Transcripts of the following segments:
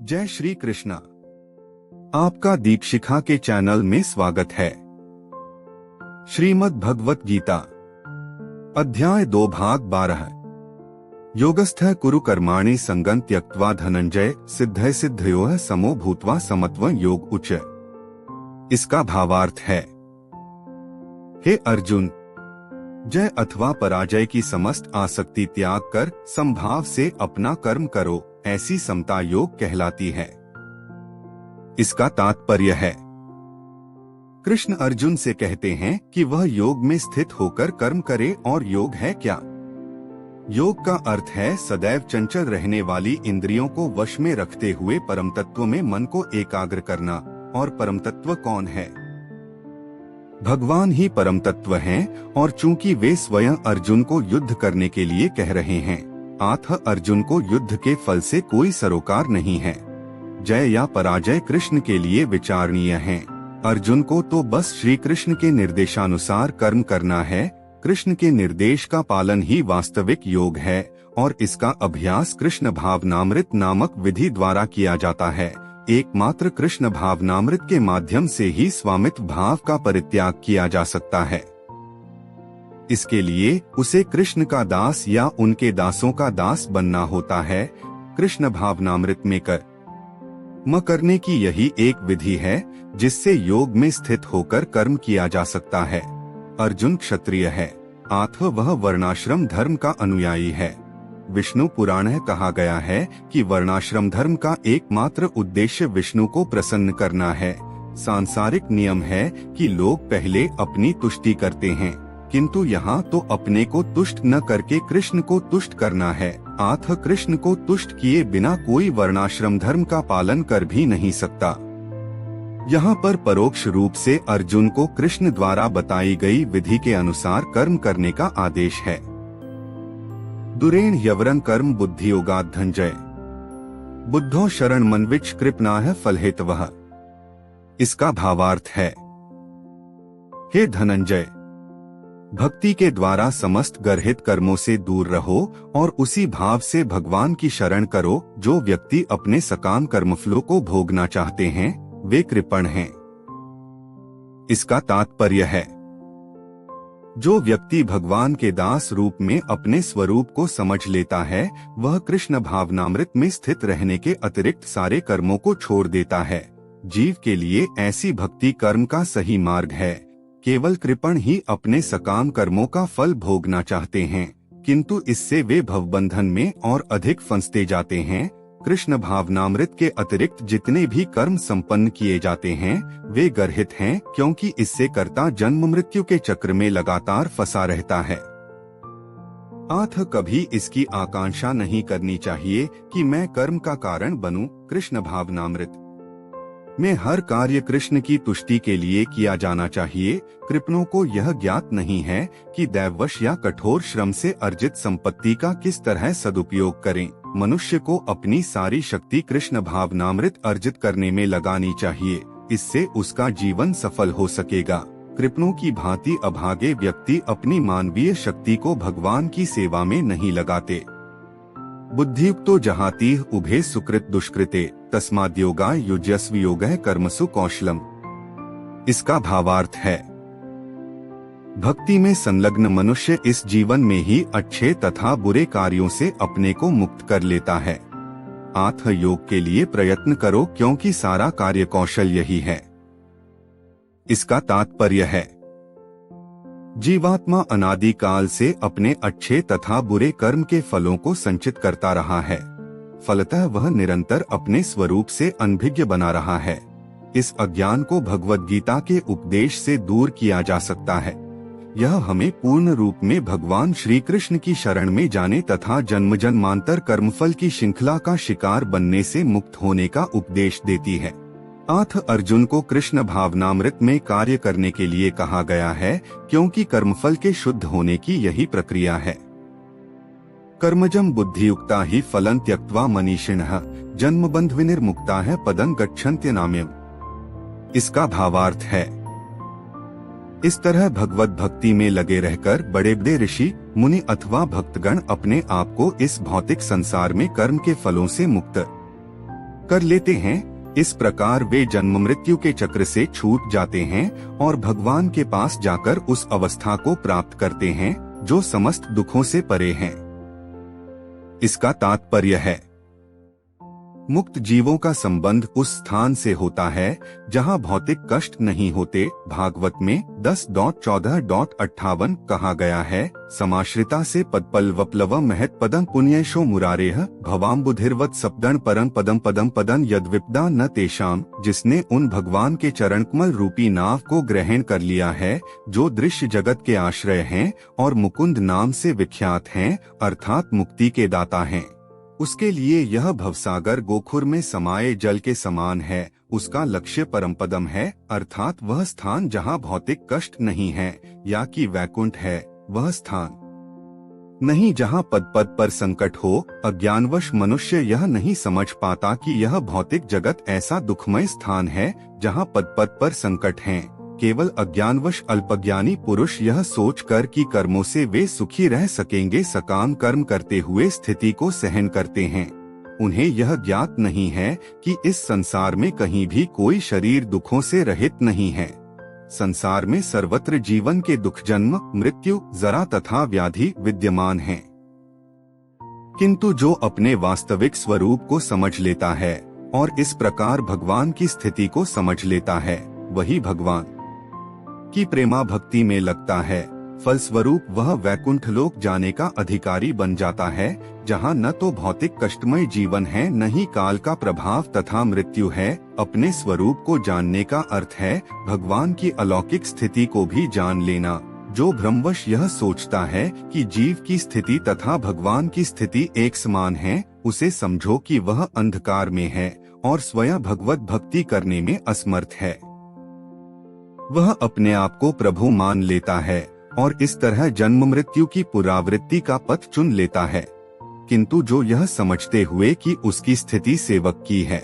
जय श्री कृष्णा। आपका दीक्षिखा के चैनल में स्वागत है। श्रीमद् भगवत गीता अध्याय 2 भाग 12 योगस्थः कुरु कर्माणि संगं त्यक्त्वा धनंजय सिद्धय सिद्धयोः समो भूत्वा समत्वं योग उच्च। इसका भावार्थ है, हे अर्जुन, जय अथवा पराजय की समस्त आसक्ति त्याग कर समभाव से अपना कर्म करो, ऐसी समता योग कहलाती है। इसका तात्पर्य है, कृष्ण अर्जुन से कहते हैं कि वह योग में स्थित होकर कर्म करे, और योग है क्या? योग का अर्थ है सदैव चंचल रहने वाली इंद्रियों को वश में रखते हुए परम तत्व में मन को एकाग्र करना। और परम तत्व कौन है? भगवान ही परम तत्व हैं, और चूंकि वे स्वयं अर्जुन को युद्ध करने के लिए कह रहे हैं, अतः अर्जुन को युद्ध के फल से कोई सरोकार नहीं है। जय या पराजय कृष्ण के लिए विचारणीय हैं। अर्जुन को तो बस श्री कृष्ण के निर्देशानुसार कर्म करना है। कृष्ण के निर्देश का पालन ही वास्तविक योग है, और इसका अभ्यास कृष्ण भावनामृत नामक विधि द्वारा किया जाता है। एकमात्र कृष्ण भावनामृत के माध्यम से ही स्वामित्व भाव का परित्याग किया जा सकता है। इसके लिए उसे कृष्ण का दास या उनके दासों का दास बनना होता है। कृष्ण भावनामृत में कर्म करने की यही एक विधि है जिससे योग में स्थित होकर कर्म किया जा सकता है। अर्जुन क्षत्रिय है, अतः वह वर्णाश्रम धर्म का अनुयायी है। विष्णु पुराण में कहा गया है कि वर्णाश्रम धर्म का एकमात्र उद्देश्य विष्णु को प्रसन्न करना है। सांसारिक नियम है कि लोग पहले अपनी तुष्टि करते हैं, किंतु यहाँ तो अपने को तुष्ट न करके कृष्ण को तुष्ट करना है। अतः कृष्ण को तुष्ट किए बिना कोई वर्णाश्रम धर्म का पालन कर भी नहीं सकता। यहाँ पर परोक्ष रूप से अर्जुन को कृष्ण द्वारा बताई गई विधि के अनुसार कर्म करने का आदेश है। दुरेण यवरं कर्म बुद्धि योगात् धनंजय बुद्धो शरण मनविच कृपणाः फलहेतवः। इसका भावार्थ है, हे धनंजय, भक्ति के द्वारा समस्त गर्हित कर्मों से दूर रहो और उसी भाव से भगवान की शरण करो। जो व्यक्ति अपने सकाम कर्मफलों को भोगना चाहते हैं वे कृपण हैं। इसका तात्पर्य है, जो व्यक्ति भगवान के दास रूप में अपने स्वरूप को समझ लेता है वह कृष्ण भावनामृत में स्थित रहने के अतिरिक्त सारे कर्मों को छोड़ देता है। जीव के लिए ऐसी भक्ति कर्म का सही मार्ग है। केवल कृपण ही अपने सकाम कर्मों का फल भोगना चाहते हैं, किंतु इससे वे भवबंधन में और अधिक फंसते जाते हैं। कृष्ण भावनामृत के अतिरिक्त जितने भी कर्म संपन्न किए जाते हैं वे गर्हित हैं, क्योंकि इससे कर्ता जन्म मृत्यु के चक्र में लगातार फंसा रहता है। अतः कभी इसकी आकांक्षा नहीं करनी चाहिए कि मैं कर्म का कारण बनूं। कृष्ण भावनामृत में हर कार्य कृष्ण की तुष्टि के लिए किया जाना चाहिए। कृपणों को यह ज्ञात नहीं है कि दैववश या कठोर श्रम से अर्जित संपत्ति का किस तरह सदुपयोग करें। मनुष्य को अपनी सारी शक्ति कृष्ण भावनामृत अर्जित करने में लगानी चाहिए, इससे उसका जीवन सफल हो सकेगा। कृपणों की भांति अभागे व्यक्ति अपनी मानवीय शक्ति को भगवान की सेवा में नहीं लगाते। बुद्धियुक्तो जहातीह उभे सुकृत दुष्कृते तस्माद्योगाय युज्यस्व योगः कर्मसु कौशलम। इसका भावार्थ है, भक्ति में संलग्न मनुष्य इस जीवन में ही अच्छे तथा बुरे कार्यों से अपने को मुक्त कर लेता है। अतः योग के लिए प्रयत्न करो, क्योंकि सारा कार्य कौशल यही है। इसका तात्पर्य है, जीवात्मा अनादि काल से अपने अच्छे तथा बुरे कर्म के फलों को संचित करता रहा है। फलतः वह निरंतर अपने स्वरूप से अनभिज्ञ बना रहा है। इस अज्ञान को भगवद गीता के उपदेश से दूर किया जा सकता है। यह हमें पूर्ण रूप में भगवान श्री कृष्ण की शरण में जाने तथा जन्म जन्मांतर कर्मफल की श्रृंखला का शिकार बनने से मुक्त होने का उपदेश देती है। अतः अर्जुन को कृष्ण भावनामृत में कार्य करने के लिए कहा गया है, क्योंकि कर्मफल के शुद्ध होने की यही प्रक्रिया है। कर्मजं बुद्धियुक्ता ही फलं त्यक्त्वा मनीषिणः जन्मबंध विनिर्मुक्ताः पदं गच्छन्त्यनाम्यम्। इसका भावार्थ है, इस तरह भगवत भक्ति में लगे रहकर बड़े बड़े ऋषि मुनि अथवा भक्तगण अपने आप को इस भौतिक संसार में कर्म के फलों से मुक्त कर लेते हैं। इस प्रकार वे जन्म मृत्यु के चक्र से छूट जाते हैं और भगवान के पास जाकर उस अवस्था को प्राप्त करते हैं जो समस्त दुखों से परे है। इसका तात्पर्य है, मुक्त जीवों का संबंध उस स्थान से होता है जहां भौतिक कष्ट नहीं होते। भागवत में 10.14.58 कहा गया है, समाश्रिता से पदपल वप्लव महत पदं पुण्येशो मुरारेह भवाम्बुधिर्वत सपदन परं पदम पदम पदन यद्विपदा न तेषाम। जिसने उन भगवान के चरणकमल रूपी नाव को ग्रहण कर लिया है जो दृश्य जगत के आश्रय हैं और मुकुंद नाम से विख्यात हैं, अर्थात मुक्ति के दाता हैं, उसके लिए यह भवसागर गोखुर में समाये जल के समान है। उसका लक्ष्य परमपदम है, अर्थात वह स्थान जहाँ भौतिक कष्ट नहीं है, या कि वैकुंठ है वह स्थान नहीं जहाँ पद पद पर संकट हो। अज्ञानवश मनुष्य यह नहीं समझ पाता कि यह भौतिक जगत ऐसा दुखमय स्थान है जहाँ पद पद पर संकट हैं। केवल अज्ञानवश अल्पज्ञानी पुरुष यह सोचकर कि कर्मों से वे सुखी रह सकेंगे सकाम कर्म करते हुए स्थिति को सहन करते हैं। उन्हें यह ज्ञात नहीं है कि इस संसार में कहीं भी कोई शरीर दुखों से रहित नहीं है। संसार में सर्वत्र जीवन के दुख जन्म मृत्यु जरा तथा व्याधि विद्यमान हैं। किंतु जो अपने वास्तविक स्वरूप को समझ लेता है और इस प्रकार भगवान की स्थिति को समझ लेता है, वही भगवान की प्रेमा भक्ति में लगता है। फलस्वरूप वह वैकुंठ लोक जाने का अधिकारी बन जाता है, जहाँ न तो भौतिक कष्टमय जीवन है न ही काल का प्रभाव तथा मृत्यु है। अपने स्वरूप को जानने का अर्थ है भगवान की अलौकिक स्थिति को भी जान लेना। जो भ्रमवश यह सोचता है कि जीव की स्थिति तथा भगवान की स्थिति एक समान है, उसे समझो कि वह अंधकार में है और स्वयं भगवत भक्ति करने में असमर्थ है। वह अपने आप को प्रभु मान लेता है और इस तरह जन्म मृत्यु की पुनरावृत्ति का पथ चुन लेता है। किंतु जो यह समझते हुए कि उसकी स्थिति सेवक की है,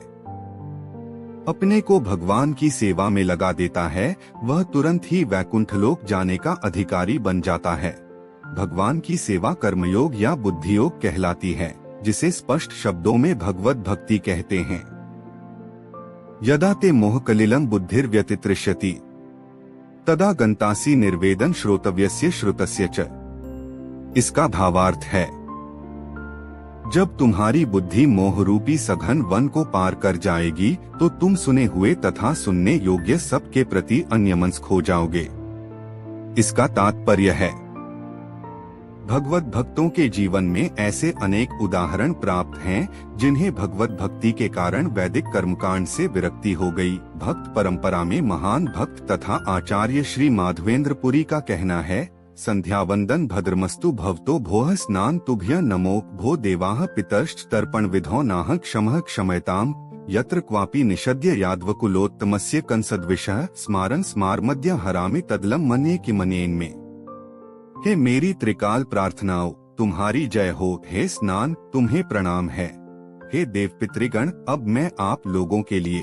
अपने को भगवान की सेवा में लगा देता है, वह तुरंत ही वैकुंठ लोक जाने का अधिकारी बन जाता है। भगवान की सेवा कर्मयोग या बुद्धियोग कहलाती है, जिसे स्पष्ट शब्दों में भगवत भक्ति कहते हैं। यदा ते मोह कलिलं बुद्धिर्व्यतितृष्यति तदा गंतासी निर्वेदन श्रोतव्यस्य श्रुतस्य च। इसका भावार्थ है, जब तुम्हारी बुद्धि मोह रूपी सघन वन को पार कर जाएगी तो तुम सुने हुए तथा सुनने योग्य सब के प्रति अन्यमनस्क हो जाओगे। इसका तात्पर्य है, भगवत भक्तों के जीवन में ऐसे अनेक उदाहरण प्राप्त हैं जिन्हें भगवत भक्ति के कारण वैदिक कर्मकांड से विरक्ति हो गई। भक्त परंपरा में महान भक्त तथा आचार्य श्री माधवेंद्रपुरी का कहना है, संध्या वंदन भद्रमस्तु भवतो भोः स्नान तुभ्य नमो भो देवाः पितर्श्च तर्पण विधो नाह क्षमः क्षमयताम यत्र क्वापि निषद्य यादवकुलोत्तमस्य कंसद्विषः स्मारन स्मारमद्य हरामि तदलम मन्ये किमन्येन में। हे मेरी त्रिकाल प्रार्थनाओं, तुम्हारी जय हो। हे स्नान, तुम्हें प्रणाम है। हे देव पितृगण, अब मैं आप लोगों के लिए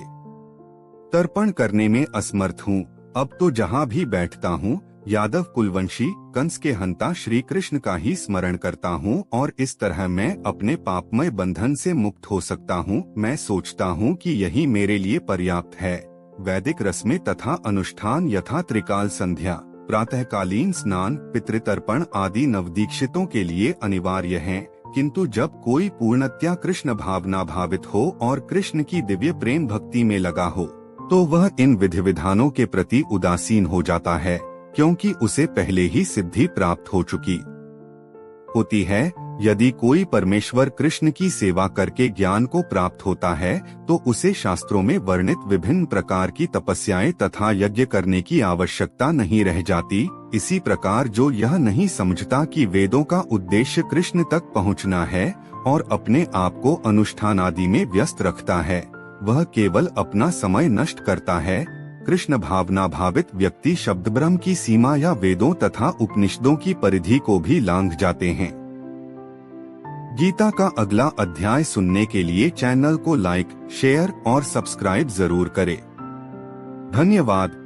तर्पण करने में असमर्थ हूँ। अब तो जहाँ भी बैठता हूँ यादव कुलवंशी कंस के हंता श्री कृष्ण का ही स्मरण करता हूँ और इस तरह मैं अपने पापमय बंधन से मुक्त हो सकता हूँ। मैं सोचता हूँ कि यही मेरे लिए पर्याप्त है। वैदिक रस्में तथा अनुष्ठान यथा त्रिकाल संध्या, प्रातःकालीन स्नान, पितृतर्पण आदि नवदीक्षितों के लिए अनिवार्य हैं, किंतु जब कोई पूर्णतया कृष्ण भावना भावित हो और कृष्ण की दिव्य प्रेम भक्ति में लगा हो तो वह इन विधि विधानों के प्रति उदासीन हो जाता है, क्योंकि उसे पहले ही सिद्धि प्राप्त हो चुकी होती है। यदि कोई परमेश्वर कृष्ण की सेवा करके ज्ञान को प्राप्त होता है तो उसे शास्त्रों में वर्णित विभिन्न प्रकार की तपस्याएं तथा यज्ञ करने की आवश्यकता नहीं रह जाती। इसी प्रकार जो यह नहीं समझता कि वेदों का उद्देश्य कृष्ण तक पहुंचना है और अपने आप को अनुष्ठान आदि में व्यस्त रखता है, वह केवल अपना समय नष्ट करता है। कृष्ण भावना भावित व्यक्ति शब्द ब्रह्म की सीमा या वेदों तथा उपनिषदों की परिधि को भी लांघ जाते हैं। गीता का अगला अध्याय सुनने के लिए चैनल को लाइक, शेयर और सब्सक्राइब जरूर करें। धन्यवाद।